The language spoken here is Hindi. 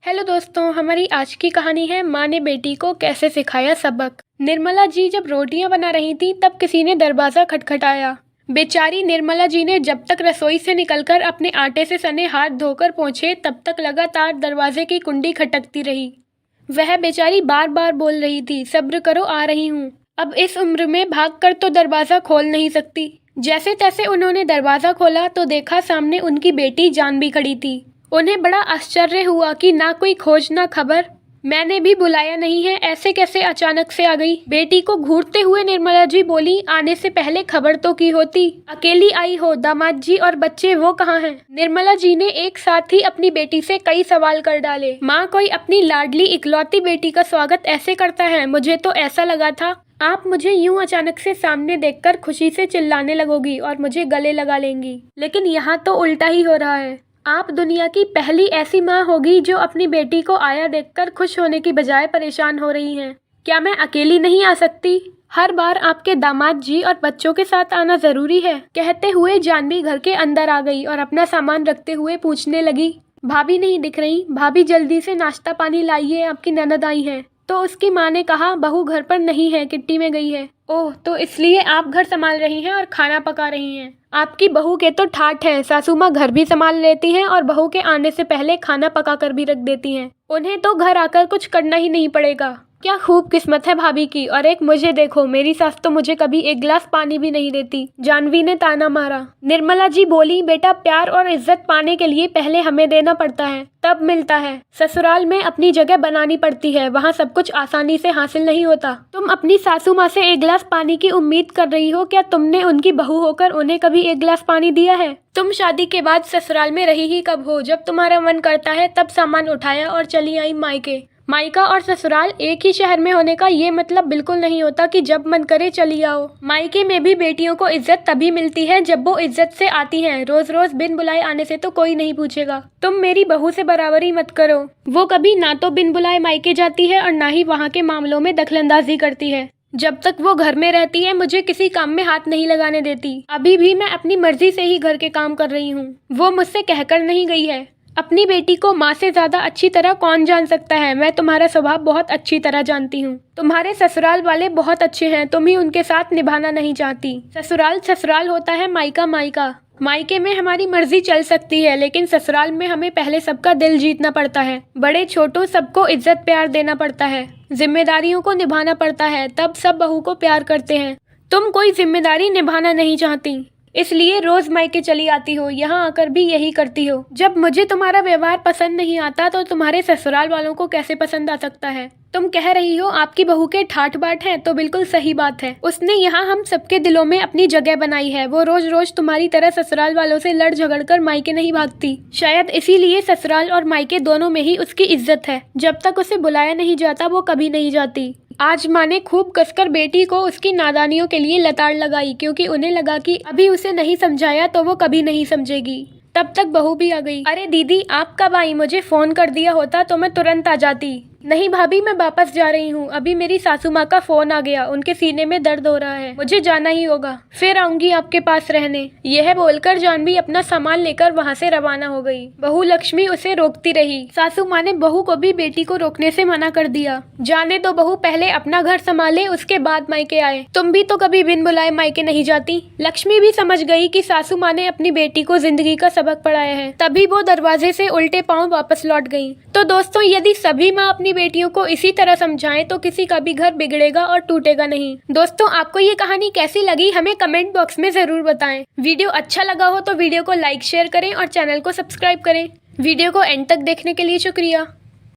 हेलो दोस्तों, हमारी आज की कहानी है माँ ने बेटी को कैसे सिखाया सबक। निर्मला जी जब रोटियां बना रही थी तब किसी ने दरवाज़ा खटखटाया। बेचारी निर्मला जी ने जब तक रसोई से निकलकर अपने आटे से सने हाथ धोकर पहुँचे तब तक लगातार दरवाजे की कुंडी खटकती रही। वह बेचारी बार बार बोल रही थी, सब्र करो, आ रही हूँ। अब इस उम्र में भागकर तो दरवाज़ा खोल नहीं सकती। जैसे तैसे उन्होंने दरवाज़ा खोला तो देखा सामने उनकी बेटी जानवी खड़ी थी। उन्हें बड़ा आश्चर्य हुआ कि ना कोई खोज ना खबर। मैंने भी बुलाया नहीं है, ऐसे कैसे अचानक से आ गई। बेटी को घूरते हुए निर्मला जी बोली, आने से पहले खबर तो की होती। अकेली आई हो, दामाद जी और बच्चे वो कहाँ हैं? निर्मला जी ने एक साथ ही अपनी बेटी से कई सवाल कर डाले। माँ कोई अपनी लाडली इकलौती बेटी का स्वागत ऐसे करता है? मुझे तो ऐसा लगा था आप मुझे यूं अचानक से सामने देखकर खुशी से चिल्लाने लगोगी और मुझे गले लगा लेंगी, लेकिन यहाँ तो उल्टा ही हो रहा है। आप दुनिया की पहली ऐसी माँ होगी जो अपनी बेटी को आया देखकर खुश होने की बजाय परेशान हो रही हैं। क्या मैं अकेली नहीं आ सकती? हर बार आपके दामाद जी और बच्चों के साथ आना जरूरी है? कहते हुए जानवी घर के अंदर आ गई और अपना सामान रखते हुए पूछने लगी, भाभी नहीं दिख रही? भाभी जल्दी से नाश्ता पानी लाइए, आपकी ननद आई है। तो उसकी माँ ने कहा, बहू घर पर नहीं है, किट्टी में गई है। ओह, तो इसलिए आप घर संभाल रही हैं और खाना पका रही हैं। आपकी बहू के तो ठाठ है, सासू माँ घर भी संभाल लेती हैं और बहू के आने से पहले खाना पका कर भी रख देती हैं। उन्हें तो घर आकर कुछ करना ही नहीं पड़ेगा। क्या खूब किस्मत है भाभी की। और एक मुझे देखो, मेरी सास तो मुझे कभी एक गिलास पानी भी नहीं देती। जानवी ने ताना मारा। निर्मला जी बोली, बेटा प्यार और इज्जत पाने के लिए पहले हमें देना पड़ता है, तब मिलता है। ससुराल में अपनी जगह बनानी पड़ती है, वहाँ सब कुछ आसानी से हासिल नहीं होता। तुम अपनी सासू माँ से एक गिलास पानी की उम्मीद कर रही हो? क्या तुमने उनकी बहू होकर उन्हें कभी एक गिलास पानी दिया है? तुम शादी के बाद ससुराल में रही ही कब हो? जब तुम्हारा मन करता है तब सामान उठाया और चली आई मायके। मायका और ससुराल एक ही शहर में होने का ये मतलब बिल्कुल नहीं होता कि जब मन करे चली आओ। मायके में भी बेटियों को इज्जत तभी मिलती है जब वो इज्जत से आती हैं। रोज रोज बिन बुलाए आने से तो कोई नहीं पूछेगा। तुम मेरी बहू से बराबरी मत करो। वो कभी ना तो बिन बुलाए मायके जाती है और ना ही वहाँ के मामलों में दखलंदाजी करती है। जब तक वो घर में रहती है मुझे किसी काम में हाथ नहीं लगाने देती। अभी भी मैं अपनी मर्जी से ही घर के काम कर रही हूँ। वो मुझसे कहकर नहीं गई है। अपनी बेटी को माँ से ज्यादा अच्छी तरह कौन जान सकता है? मैं तुम्हारा स्वभाव बहुत अच्छी तरह जानती हूँ। तुम्हारे ससुराल वाले बहुत अच्छे हैं, तुम ही उनके साथ निभाना नहीं चाहती। ससुराल ससुराल होता है, मायका मायका। मायके में हमारी मर्जी चल सकती है, लेकिन ससुराल में हमें पहले सबका दिल जीतना पड़ता है। बड़े छोटों सबको इज्जत प्यार देना पड़ता है, जिम्मेदारियों को निभाना पड़ता है, तब सब बहू को प्यार करते हैं। तुम कोई जिम्मेदारी निभाना नहीं चाहती, इसलिए रोज मायके चली आती हो, यहाँ आकर भी यही करती हो। जब मुझे तुम्हारा व्यवहार पसंद नहीं आता तो तुम्हारे ससुराल वालों को कैसे पसंद आ सकता है? तुम कह रही हो आपकी बहू के ठाठ बाट हैं, तो बिल्कुल सही बात है। उसने यहाँ हम सबके दिलों में अपनी जगह बनाई है। वो रोज रोज तुम्हारी तरह ससुराल वालों से लड़ झगड़ कर मायके नहीं भागती। शायद इसीलिए ससुराल और मायके दोनों में ही उसकी इज्जत है। जब तक उसे बुलाया नहीं जाता वो कभी नहीं जाती। आज माँ ने खूब कसकर बेटी को उसकी नादानियों के लिए लताड़ लगाई, क्योंकि उन्हें लगा कि अभी उसे नहीं समझाया तो वो कभी नहीं समझेगी। तब तक बहू भी आ गई। अरे दीदी, आप कब आई? मुझे फोन कर दिया होता तो मैं तुरंत आ जाती। नहीं भाभी, मैं वापस जा रही हूँ। अभी मेरी सासू माँ का फोन आ गया, उनके सीने में दर्द हो रहा है, मुझे जाना ही होगा। फिर आऊंगी आपके पास रहने। यह बोलकर जानवी अपना सामान लेकर वहाँ से रवाना हो गई। बहू लक्ष्मी उसे रोकती रही। सासू माँ ने बहू को भी बेटी को रोकने से मना कर दिया। जाने दो बहू, पहले अपना घर संभाले, उसके बाद मायके आए। तुम भी तो कभी बिन बुलाए मायके नहीं जाती। लक्ष्मी भी समझ गई कि सासू माँ ने अपनी बेटी को जिंदगी का सबक पढ़ाया है, तभी वो दरवाजे से उल्टे पांव वापस लौट गई। तो दोस्तों, यदि सभी माँ अपनी बेटियों को इसी तरह समझाएं तो किसी का भी घर बिगड़ेगा और टूटेगा नहीं। दोस्तों, आपको ये कहानी कैसी लगी हमें कमेंट बॉक्स में जरूर बताएं। वीडियो अच्छा लगा हो तो वीडियो को लाइक शेयर करें और चैनल को सब्सक्राइब करें। वीडियो को एंड तक देखने के लिए शुक्रिया।